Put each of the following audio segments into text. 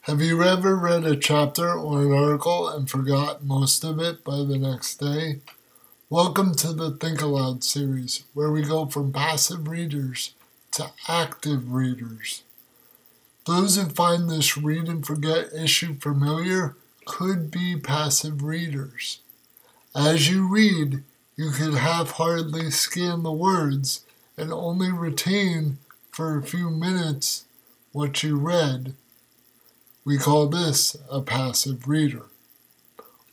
Have you ever read a chapter or an article and forgot most of it by the next day? Welcome to the Think Aloud series, where we go from passive readers to active readers. Those who find this read and forget issue familiar could be passive readers. As you read, you could half-heartedly scan the words and only retain for a few minutes what you read. We call this a passive reader.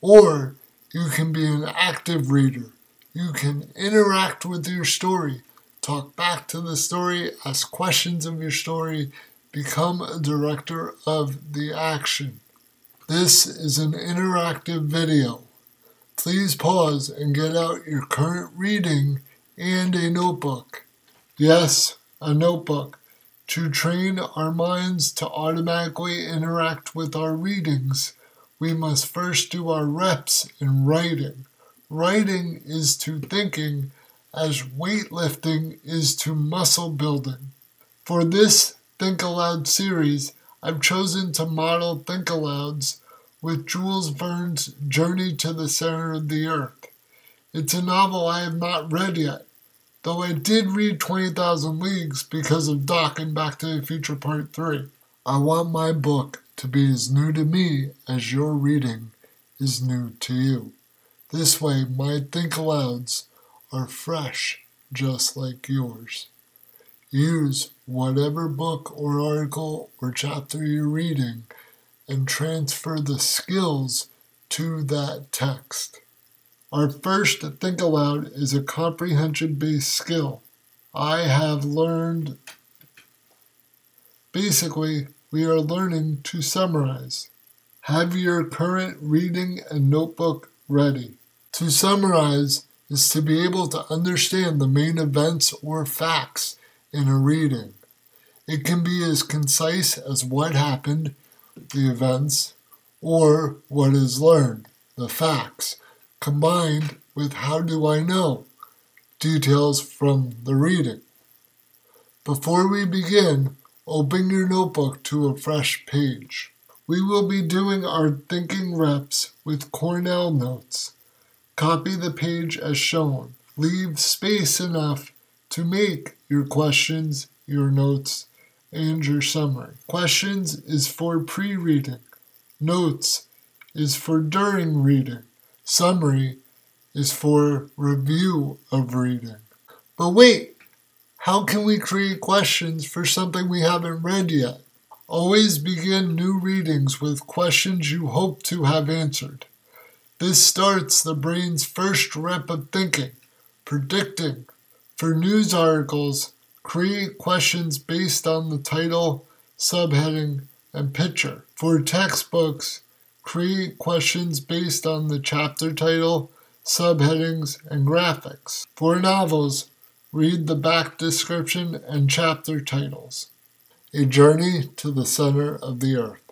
Or you can be an active reader. You can interact with your story, talk back to the story, ask questions of your story, become a director of the action. This is an interactive video. Please pause and get out your current reading and a notebook. Yes, a notebook. To train our minds to automatically interact with our readings, we must first do our reps in writing. Writing is to thinking as weightlifting is to muscle building. For this Think Aloud series, I've chosen to model Think Alouds with Jules Verne's Journey to the Center of the Earth. It's a novel I have not read yet, though I did read 20,000 Leagues because of Doc and Back to the Future Part 3. I want my book to be as new to me as your reading is new to you. This way, my Think Alouds are fresh, just like yours. Use whatever book or article or chapter you're reading and transfer the skills to that text. Our first Think Aloud is a comprehension-based skill. I have learned, basically, we are learning to summarize. Have your current reading and notebook ready. To summarize is to be able to understand the main events or facts in a reading. It can be as concise as what happened, the events, or what is learned, the facts, combined with how do I know, details from the reading. Before we begin, open your notebook to a fresh page. We will be doing our thinking reps with Cornell notes. Copy the page as shown. Leave space enough to make your questions, your notes, and your summary. Questions is for pre-reading. Notes is for during reading. Summary is for review of reading. But wait, how can we create questions for something we haven't read yet? Always begin new readings with questions you hope to have answered. This starts the brain's first rep of thinking, predicting. For news articles, create questions based on the title, subheading, and picture. For textbooks, create questions based on the chapter title, subheadings, and graphics. For novels, read the back description and chapter titles. A Journey to the Center of the Earth.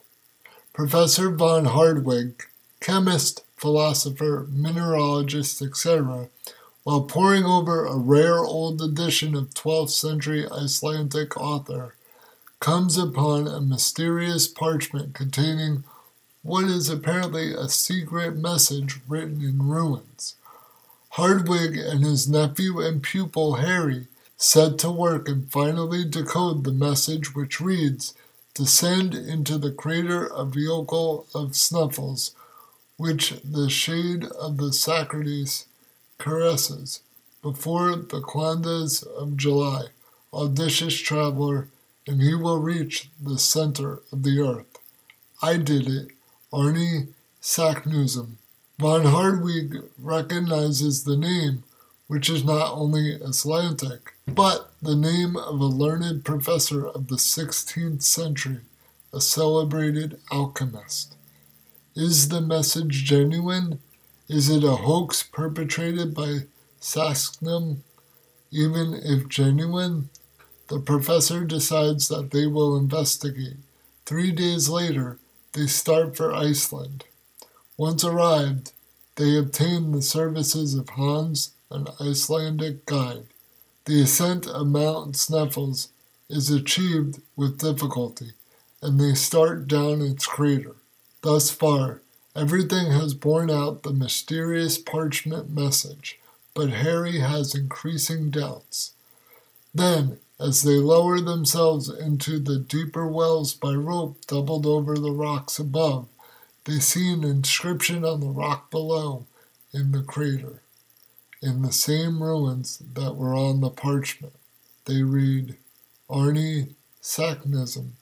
Professor von Hardwig, chemist, philosopher, mineralogist, etc., while poring over a rare old edition of 12th century Icelandic author, comes upon a mysterious parchment containing what is apparently a secret message written in runes. Hardwig and his nephew and pupil Harry set to work and finally decode the message, which reads, "Descend into the crater of Yokel of Snuffles, which the shade of the Socrates caresses, before the Clondas of July, audacious traveler, and he will reach the center of the earth. I did it, Arnie Saknussemm." Von Hardwig recognizes the name, which is not only Icelandic, but the name of a learned professor of the 16th century, a celebrated alchemist. Is the message genuine? Is it a hoax perpetrated by Saknussemm? Even if genuine, the professor decides that they will investigate. 3 days later, they start for Iceland. Once arrived, they obtain the services of Hans, an Icelandic guide. The ascent of Mount Sneffels is achieved with difficulty, and they start down its crater. Thus far, everything has borne out the mysterious parchment message, but Harry has increasing doubts. Then, as they lower themselves into the deeper wells by rope doubled over the rocks above, they see an inscription on the rock below in the crater, in the same ruins that were on the parchment. They read, Arnie Saknism.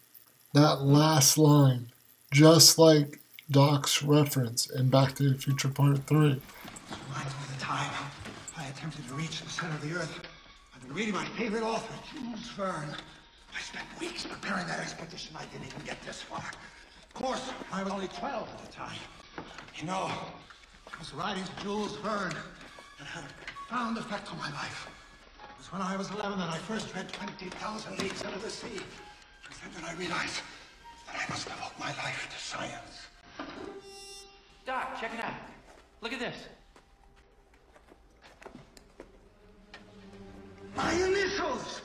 That last line, just like Doc's reference in Back to the Future Part 3. Reminds me of the time I attempted to reach the center of the earth. I've been reading my favorite author, Jules Verne. I spent weeks preparing that expedition. I didn't even get this far. Of course, I was only 12 at the time. You know, it was the writings of Jules Verne that had a profound effect on my life. It was when I was 11 that I first read 20,000 Leagues Under the Sea. And then did I realize that I must devote my life to science. Doc, check it out. Look at this. My initials!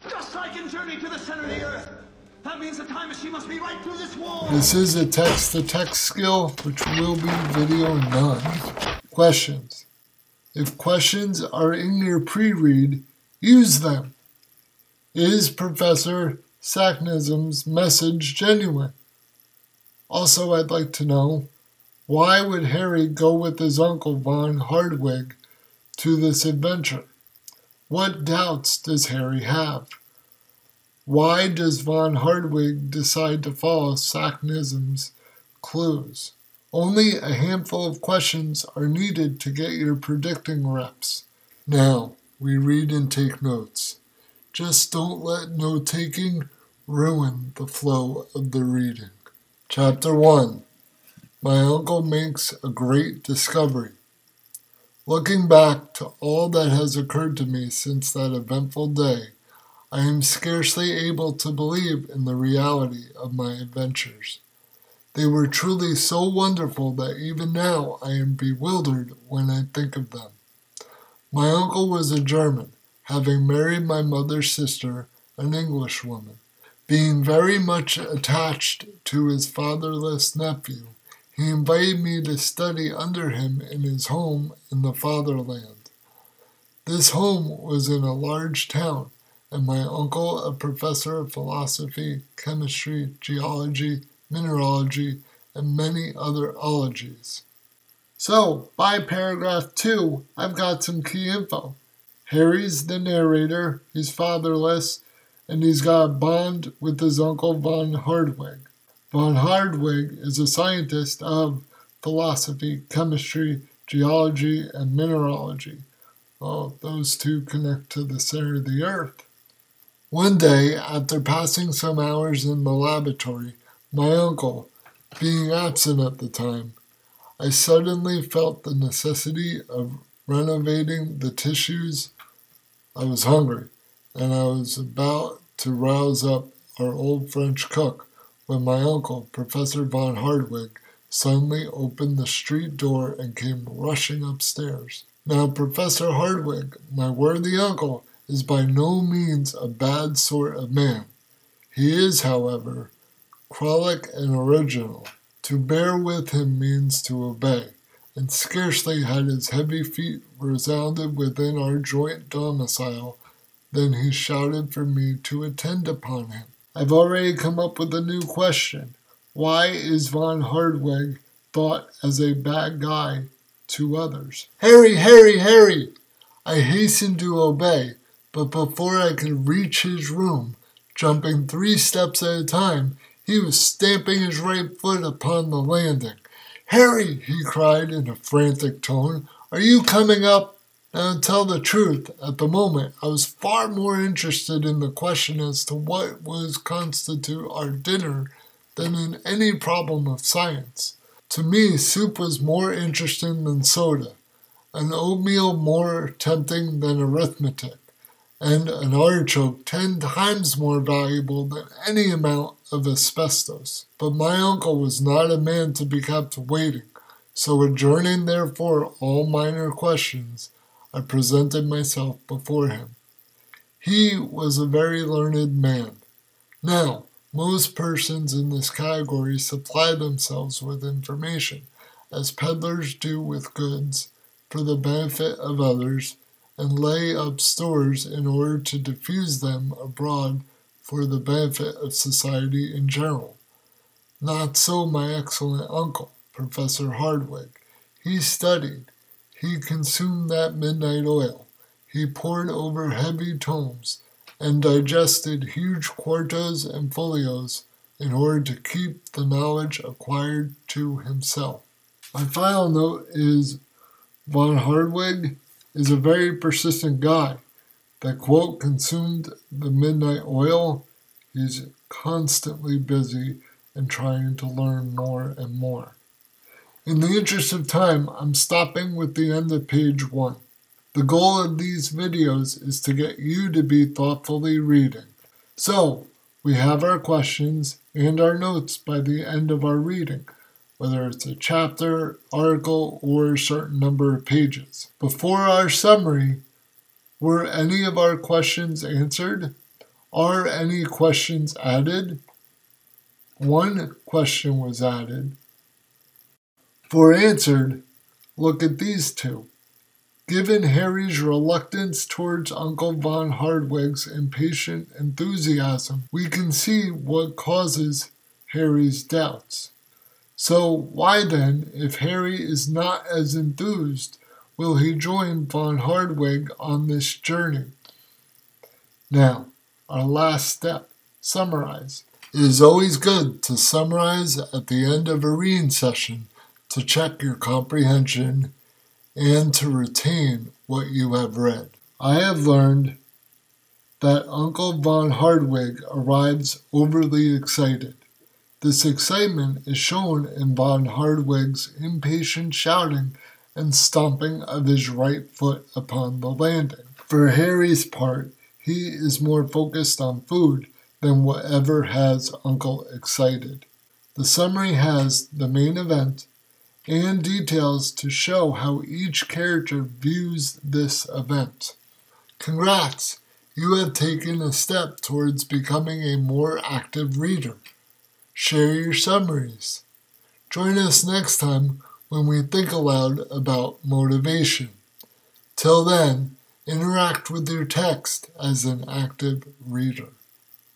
Just like in Journey to the Center of the Earth. That means the time machine must be right through this wall. This is a text-to-text skill, which will be video none. Questions. If questions are in your pre-read, use them. Is Professor Saknism's message genuine? Also, I'd like to know, why would Harry go with his uncle von Hardwigg to this adventure? What doubts does Harry have? Why does von Hardwigg decide to follow Saknism's clues? Only a handful of questions are needed to get your predicting reps. Now, we read and take notes. Just don't let note-taking ruin the flow of the reading. Chapter 1. My uncle makes a great discovery. Looking back to all that has occurred to me since that eventful day, I am scarcely able to believe in the reality of my adventures. They were truly so wonderful that even now I am bewildered when I think of them. My uncle was a German, having married my mother's sister, an Englishwoman. Being very much attached to his fatherless nephew, he invited me to study under him in his home in the fatherland. This home was in a large town, and my uncle a professor of philosophy, chemistry, geology, mineralogy, and many other ologies. So, by paragraph 2, I've got some key info. Harry's the narrator, he's fatherless, and he's got a bond with his uncle von Hardwigg. Von Hardwigg is a scientist of philosophy, chemistry, geology, and mineralogy. Well, those two connect to the center of the earth. One day, after passing some hours in the laboratory, my uncle, being absent at the time, I suddenly felt the necessity of renovating the tissues. I was hungry, and I was about to rouse up our old French cook when my uncle, Professor von Hardwigg, suddenly opened the street door and came rushing upstairs. Now, Professor Hardwigg, my worthy uncle, is by no means a bad sort of man. He is, however, frolic and original. To bear with him means to obey, and scarcely had his heavy feet resounded within our joint domicile than he shouted for me to attend upon him. I've already come up with a new question. Why is von Hardwigg thought as a bad guy to others? Harry, Harry, Harry! I hastened to obey, but before I could reach his room, jumping 3 steps at a time, he was stamping his right foot upon the landing. Harry, he cried in a frantic tone, are you coming up? Now, to tell the truth, at the moment, I was far more interested in the question as to what was constitute our dinner than in any problem of science. To me, soup was more interesting than soda, an oatmeal more tempting than arithmetic, and an artichoke 10 times more valuable than any amount of asbestos. But my uncle was not a man to be kept waiting, so adjourning therefore all minor questions, I presented myself before him. He was a very learned man. Now, Most persons in this category supply themselves with information, as peddlers do with goods, for the benefit of others, and lay up stores in order to diffuse them abroad for the benefit of society in general. Not so my excellent uncle, Professor Hardwigg. He studied. He consumed that midnight oil. He pored over heavy tomes and digested huge quartos and folios in order to keep the knowledge acquired to himself. My final note is von Hardwigg is a very persistent guy. That quote consumed the midnight oil. He's constantly busy and trying to learn more and more. In the interest of time, I'm stopping with the end of page 1. The goal of these videos is to get you to be thoughtfully reading. So, we have our questions and our notes by the end of our reading, whether it's a chapter, article, or a certain number of pages. Before our summary, were any of our questions answered? Are any questions added? One question was added. For answered, look at these two. Given Harry's reluctance towards Uncle von Hardwigg's impatient enthusiasm, we can see what causes Harry's doubts. So why then, if Harry is not as enthused, will he join von Hardwigg on this journey? Now, our last step, summarize. It is always good to summarize at the end of a reading session to check your comprehension and to retain what you have read. I have learned that Uncle von Hardwigg arrives overly excited. This excitement is shown in von Hardwigg's impatient shouting and stomping of his right foot upon the landing. For Harry's part, he is more focused on food than whatever has Uncle excited. The summary has the main event and details to show how each character views this event. Congrats! You have taken a step towards becoming a more active reader. Share your summaries. Join us next time when we think aloud about motivation. Till then, interact with your text as an active reader.